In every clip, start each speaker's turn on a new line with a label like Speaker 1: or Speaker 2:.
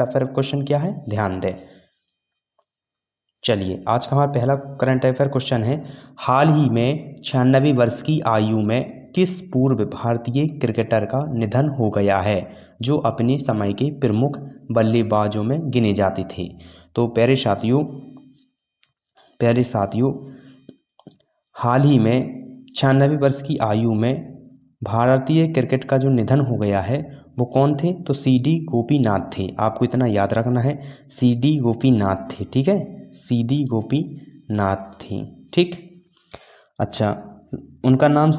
Speaker 1: Affair question क्या है, ध्यान दें। चलिए आज का हमारा पहला करंट अफेयर क्वेश्चन है, हाल ही में 96 वर्ष की आयु में किस पूर्व भारतीय क्रिकेटर का निधन हो गया है जो अपने समय के प्रमुख बल्लेबाजों में गिने जाते थे। तो प्यारे साथियों हाल ही में 96 वर्ष की आयु में भारतीय क्रिकेट का जो निधन हो गया है वो कौन थे, तो CD गोपीनाथ थे। आपको इतना याद रखना है, CD गोपीनाथ थे, ठीक है, CD गोपीनाथ थे, ठीक। अच्छा, उनका नाम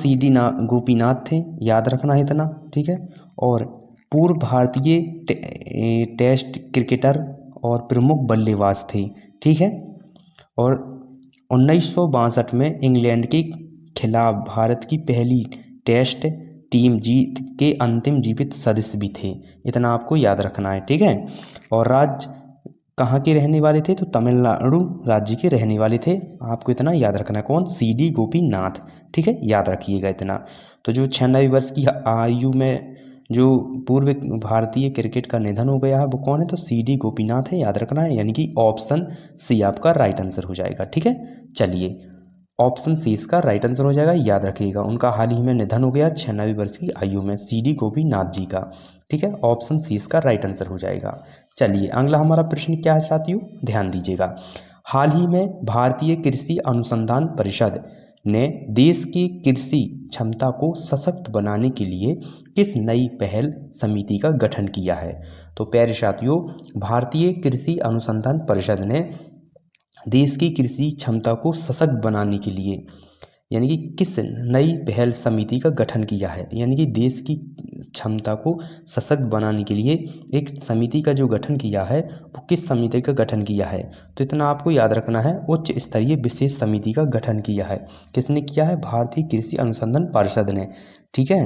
Speaker 1: गोपीनाथ थे, याद रखना है इतना, ठीक है। और पूर्व भारतीय टेस्ट क्रिकेटर और प्रमुख बल्लेबाज थे, ठीक है। और 1962 में इंग्लैंड के खिलाफ भारत की पहली टेस्ट टीम जीत के अंतिम जीवित सदस्य भी थे, इतना आपको याद रखना है, ठीक है। और राज्य कहाँ के रहने वाले थे, तो तमिलनाडु राज्य के रहने वाले थे, आपको इतना याद रखना है। कौन, CD गोपीनाथ, ठीक है, याद रखिएगा इतना। तो जो 96 वर्ष की आयु में जो पूर्व भारतीय क्रिकेट का निधन हो गया है वो कौन है, तो CD गोपीनाथ है, याद रखना है, यानी कि ऑप्शन सी आपका राइट आंसर हो जाएगा, ठीक है। चलिए ऑप्शन सी इसका राइट आंसर हो जाएगा, याद रखिएगा। उनका हाल ही में निधन हो गया 96 वर्ष की आयु में, CD गोपीनाथ जी का, ठीक है। ऑप्शन सी इसका राइट आंसर हो जाएगा। चलिए अगला हमारा प्रश्न क्या है साथियों, ध्यान दीजिएगा। हाल ही में भारतीय कृषि अनुसंधान परिषद ने देश की कृषि क्षमता को सशक्त बनाने के लिए किस नई पहल समिति का गठन किया है। तो प्यारे साथियों भारतीय कृषि अनुसंधान परिषद ने देश की कृषि क्षमता को सशक्त बनाने के लिए यानी कि किस नई पहल समिति का गठन किया है, यानी कि देश की क्षमता को सशक्त बनाने के लिए एक समिति का जो गठन किया है वो किस समिति का गठन किया है। तो इतना आपको याद रखना है, उच्च स्तरीय विशेष समिति का गठन किया है। किसने किया है, भारतीय कृषि अनुसंधान परिषद ने, ठीक है।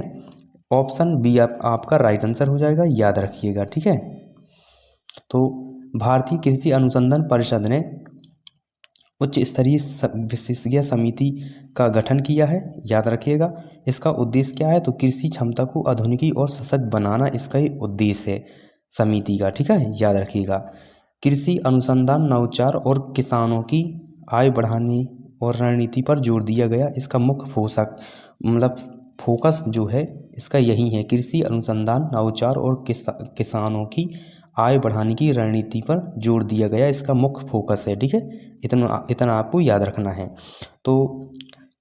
Speaker 1: ऑप्शन बी आपका राइट आंसर हो जाएगा, याद रखिएगा, ठीक है। तो भारतीय कृषि अनुसंधान परिषद ने उच्च स्तरीय विशेषज्ञ समिति का गठन किया है, याद रखिएगा। इसका उद्देश्य क्या है, तो कृषि क्षमता को आधुनिक और सशक्त बनाना इसका ही उद्देश्य है समिति का, ठीक है, याद रखिएगा। कृषि अनुसंधान नवाचार और किसानों की आय बढ़ाने और रणनीति पर जोर दिया गया। इसका मुख्य फोकस जो है इसका यही है, कृषि अनुसंधान नवाचार और किसानों की आय बढ़ाने की रणनीति पर जोर दिया गया, इसका मुख्य फोकस है, ठीक है। इतना आपको याद रखना है। तो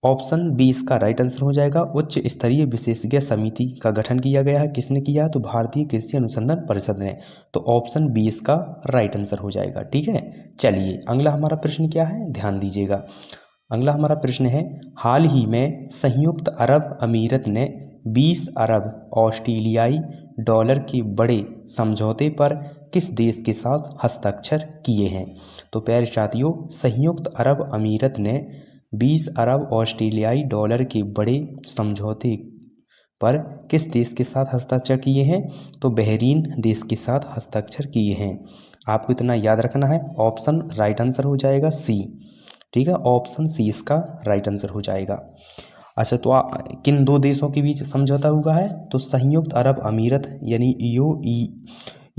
Speaker 1: ऑप्शन बी इसका राइट आंसर हो जाएगा, उच्च स्तरीय विशेषज्ञ समिति का गठन किया गया है। किसने किया है, तो भारतीय कृषि अनुसंधान परिषद ने। तो ऑप्शन बी इसका राइट आंसर हो जाएगा, ठीक है। चलिए अगला हमारा प्रश्न क्या है, ध्यान दीजिएगा। अगला हमारा प्रश्न है, हाल ही में संयुक्त अरब अमीरत ने 20 अरब ऑस्ट्रेलियाई डॉलर के बड़े समझौते पर किस देश के साथ हस्ताक्षर किए हैं। तो प्यारे साथियों संयुक्त अरब अमीरत ने 20 अरब ऑस्ट्रेलियाई डॉलर के बड़े समझौते पर किस देश के साथ हस्ताक्षर किए हैं, तो बहरीन देश के साथ हस्ताक्षर किए हैं। आपको इतना याद रखना है, ऑप्शन राइट आंसर हो जाएगा सी, ठीक है, ऑप्शन सी इसका राइट आंसर हो जाएगा। अच्छा तो किन दो देशों के बीच समझौता हुआ है, तो संयुक्त अरब अमीरत यानी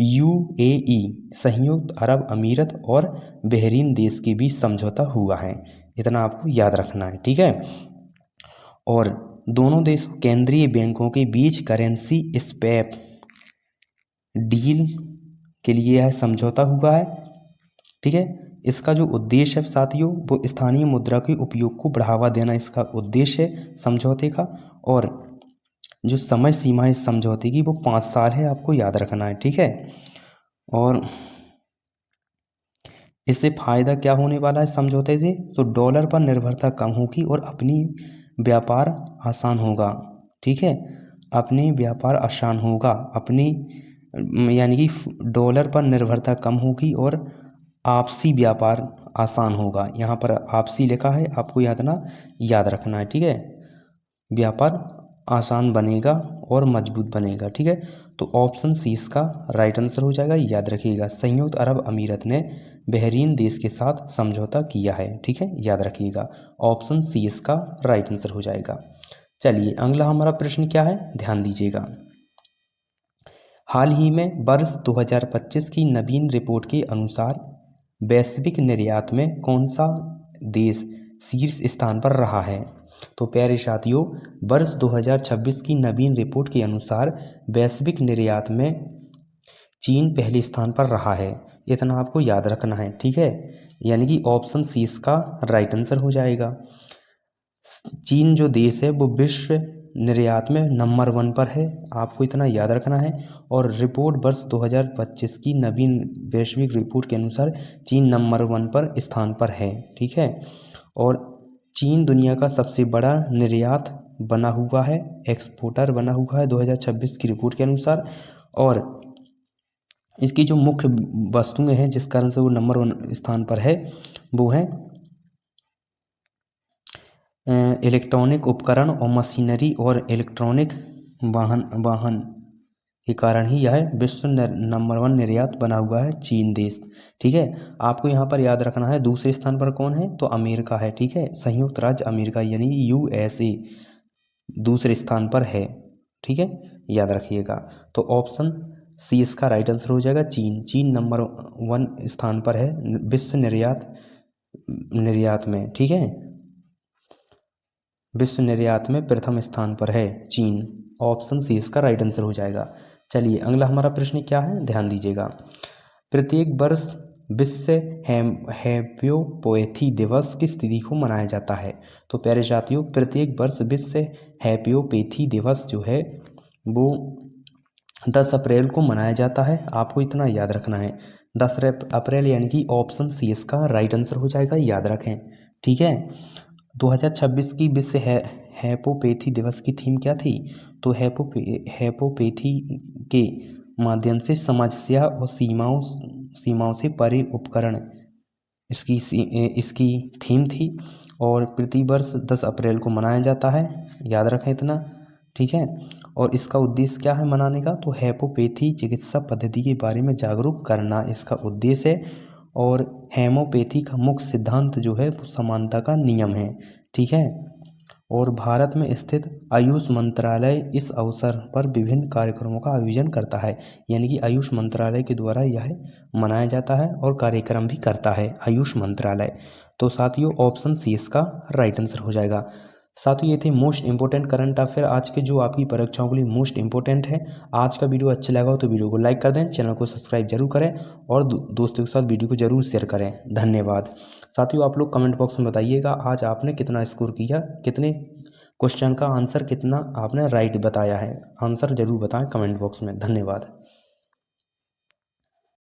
Speaker 1: UAE संयुक्त अरब अमीरत और बहरीन देश के बीच समझौता हुआ है, इतना आपको याद रखना है, ठीक है। और दोनों देशों केंद्रीय बैंकों के बीच करेंसी स्वैप डील के लिए यह समझौता हुआ है, ठीक है। इसका जो उद्देश्य है साथियों वो स्थानीय मुद्रा के उपयोग को बढ़ावा देना इसका उद्देश्य है समझौते का। और जो समय सीमा है इस समझौते की वो 5 साल है, आपको याद रखना है, ठीक है। और इससे फ़ायदा क्या होने वाला है समझौते से, तो डॉलर पर निर्भरता कम होगी और अपनी व्यापार आसान होगा, ठीक है, अपनी व्यापार आसान होगा, अपनी यानी कि डॉलर पर निर्भरता कम होगी और आपसी व्यापार आसान होगा। यहाँ पर आपसी लिखा है, आपको याद रखना है, ठीक है। व्यापार आसान बनेगा और मजबूत बनेगा, ठीक है। तो ऑप्शन सी इसका राइट आंसर हो जाएगा, याद रखिएगा। संयुक्त अरब अमीरत ने बहरीन देश के साथ समझौता किया है, ठीक है, याद रखिएगा। ऑप्शन सी इसका राइट आंसर हो जाएगा। चलिए अगला हमारा प्रश्न क्या है, ध्यान दीजिएगा। हाल ही में वर्ष 2025 की नवीन रिपोर्ट के अनुसार वैश्विक निर्यात में कौन सा देश शीर्ष स्थान पर रहा है? तो प्यारे साथियों, वर्ष 2026 की नवीन रिपोर्ट के अनुसार वैश्विक निर्यात में चीन पहले स्थान पर रहा है। इतना आपको याद रखना है, ठीक है। यानी कि ऑप्शन सी इसका राइट आंसर हो जाएगा। चीन जो देश है वो विश्व निर्यात में नंबर 1 पर है, आपको इतना याद रखना है। और रिपोर्ट वर्ष 2025 की नवीन वैश्विक रिपोर्ट के अनुसार चीन नंबर 1 पर स्थान पर है, ठीक है। और चीन दुनिया का सबसे बड़ा निर्यात बना हुआ है, एक्सपोर्टर बना हुआ है 2026 की रिपोर्ट के अनुसार। और इसकी जो मुख्य वस्तुएं हैं जिस कारण से वो नंबर 1 स्थान पर है वो है इलेक्ट्रॉनिक उपकरण और मशीनरी और इलेक्ट्रॉनिक वाहन के कारण ही यह विश्व नंबर 1 निर्यात बना हुआ है चीन देश, ठीक है। आपको यहाँ पर याद रखना है दूसरे स्थान पर कौन है, तो अमेरिका है, ठीक है। संयुक्त राज्य अमेरिका यानी USA दूसरे स्थान पर है, ठीक है, याद रखिएगा। तो ऑप्शन सी इसका राइट आंसर हो जाएगा। चीन नंबर 1 स्थान पर है विश्व निर्यात में, ठीक है। विश्व निर्यात में प्रथम स्थान पर है चीन। ऑप्शन सी इसका राइट आंसर हो जाएगा। चलिए अगला हमारा प्रश्न क्या है, ध्यान दीजिएगा। प्रत्येक वर्ष विश्व होम्योपैथी दिवस किस तिथि को मनाया जाता है? तो प्यारे साथियों, प्रत्येक वर्ष विश्व होम्योपैथी दिवस जो है वो 10 अप्रैल को मनाया जाता है, आपको इतना याद रखना है। 10 अप्रैल यानी कि ऑप्शन सी इसका राइट आंसर हो जाएगा, याद रखें, ठीक है। 2026 की विश्व होम्योपैथी दिवस की थीम क्या थी? तो होम्योपैथी के माध्यम से समस्या और सीमाओं से परे उपकरण इसकी थीम थी। और प्रतिवर्ष 10 अप्रैल को मनाया जाता है, याद रखें इतना, ठीक है। और इसका उद्देश्य क्या है मनाने का? तो होम्योपैथी चिकित्सा पद्धति के बारे में जागरूक करना इसका उद्देश्य है। और होम्योपैथी का मुख्य सिद्धांत जो है वो समानता का नियम है, ठीक है। और भारत में स्थित आयुष मंत्रालय इस अवसर पर विभिन्न कार्यक्रमों का आयोजन करता है, यानी कि आयुष मंत्रालय के द्वारा यह मनाया जाता है और कार्यक्रम भी करता है आयुष मंत्रालय। तो साथियों ऑप्शन सी इसका राइट आंसर हो जाएगा। साथियों ये थे मोस्ट इंपॉर्टेंट करंट अफेयर आज के जो आपकी परीक्षाओं के लिए मोस्ट इंपॉर्टेंट है। आज का वीडियो अच्छा लगा हो तो वीडियो को लाइक कर दें, चैनल को सब्सक्राइब जरूर करें और दोस्तों के साथ वीडियो को जरूर शेयर करें। धन्यवाद। साथियों आप लोग कमेंट बॉक्स में बताइएगा आज आपने कितना स्कोर किया, कितने क्वेश्चन का आंसर कितना आपने राइट बताया है, आंसर जरूर बताएं कमेंट बॉक्स में। धन्यवाद।